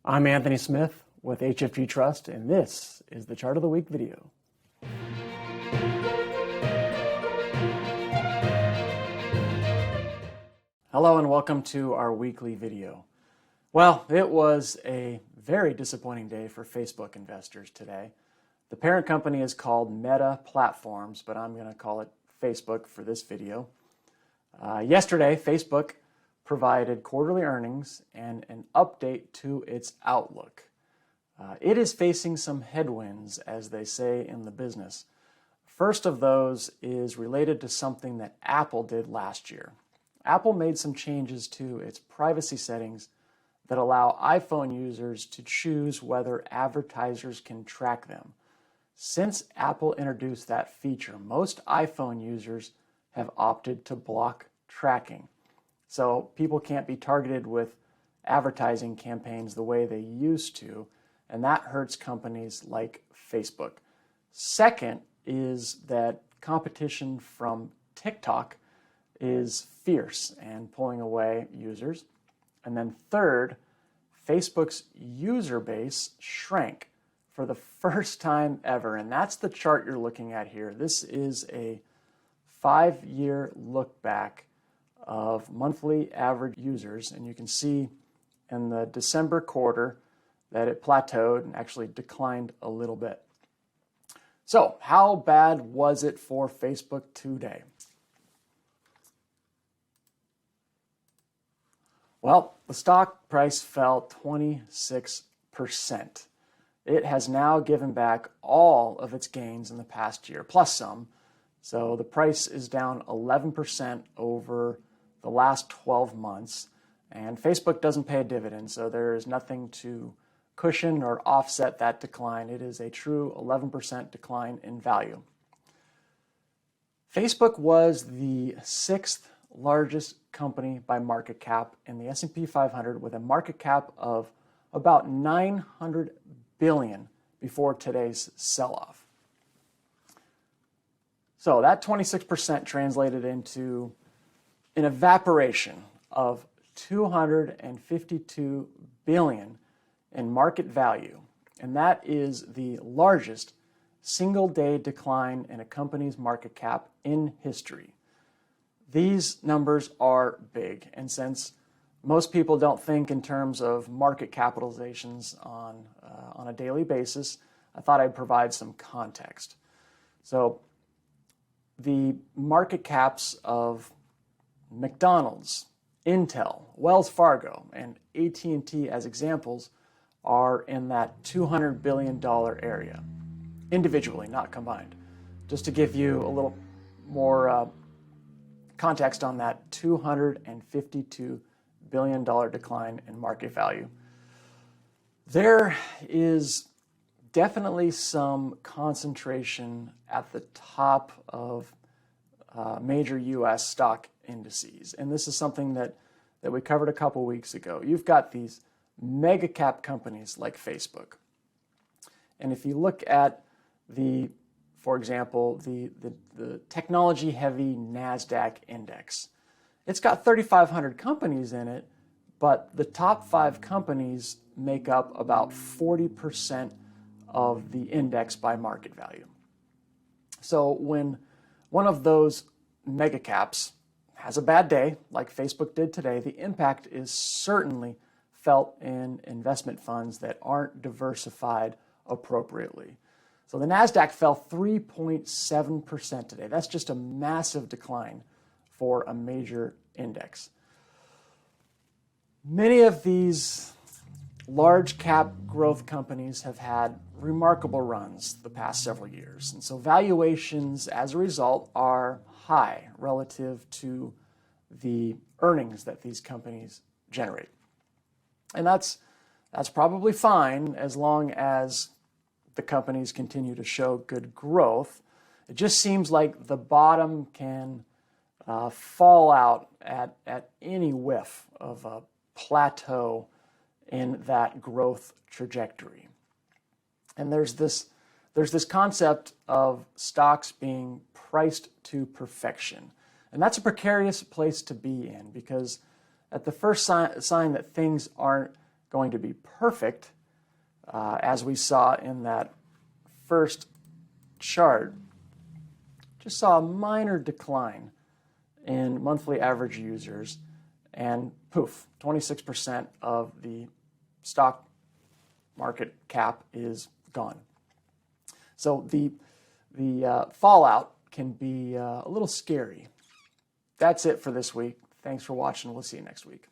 I'm Anthony Smith with HFG Trust, and this is the Chart of the Week video. Hello and welcome to our weekly video. Well, it was a very disappointing day for Facebook investors today. The parent company is called Meta Platforms, but I'm going to call it Facebook for this video. Yesterday, Facebook provided quarterly earnings and an update to its outlook. It is facing some headwinds, as they say in the business. First of those is related to something that Apple did last year. Apple made some changes to its privacy settings that allow iPhone users to choose whether advertisers can track them. Since Apple introduced that feature, most iPhone users have opted to block tracking. So people can't be targeted with advertising campaigns the way they used to, and that hurts companies like Facebook. Second is that competition from TikTok is fierce and pulling away users. And then third, Facebook's user base shrank for the first time ever, and that's the chart you're looking at here. This is a 5-year look back of monthly average users, and you can see in the December quarter that it plateaued and actually declined a little bit. So how bad was it for Facebook today? Well, the stock price fell 26%. It has now given back all of its gains in the past year, plus some. So the price is down 11% over the last 12 months, and Facebook doesn't pay a dividend, so there is nothing to cushion or offset that decline. It is a true 11% decline in value. Facebook was the 6th largest company by market cap in the S&P 500 with a market cap of about $900 billion before today's sell-off. So that 26% translated into an evaporation of $252 billion in market value, and that is the largest single-day decline in a company's market cap in history. These numbers are big, and since most people don't think in terms of market capitalizations on a daily basis, I thought I'd provide some context. So the market caps of McDonald's, Intel, Wells Fargo, and AT&T as examples are in that $200 billion area, individually, not combined. Just to give you a little more context on that $252 billion decline in market value. There is definitely some concentration at the top of major U.S. stock indices, and this is something that we covered a couple weeks ago. You've got these mega cap companies like Facebook, and if you look at for example, the technology heavy NASDAQ index, it's got 3,500 companies in it, but the top 5 companies make up about 40% of the index by market value. So when one of those mega caps has a bad day, like Facebook did today, the impact is certainly felt in investment funds that aren't diversified appropriately. So the NASDAQ fell 3.7% today. That's just a massive decline for a major index. Many of these large cap growth companies have had remarkable runs the past several years, and so valuations as a result are high relative to the earnings that these companies generate. And that's probably fine as long as the companies continue to show good growth. It just seems like the bottom can fall out at any whiff of a plateau in that growth trajectory. And there's this concept of stocks being priced to perfection. And that's a precarious place to be in, because at the first sign that things aren't going to be perfect, as we saw in that first chart, just saw a minor decline in monthly average users, and poof, 26% of the stock market cap is gone. So the fallout can be a little scary. That's it for this week. Thanks for watching. We'll see you next week.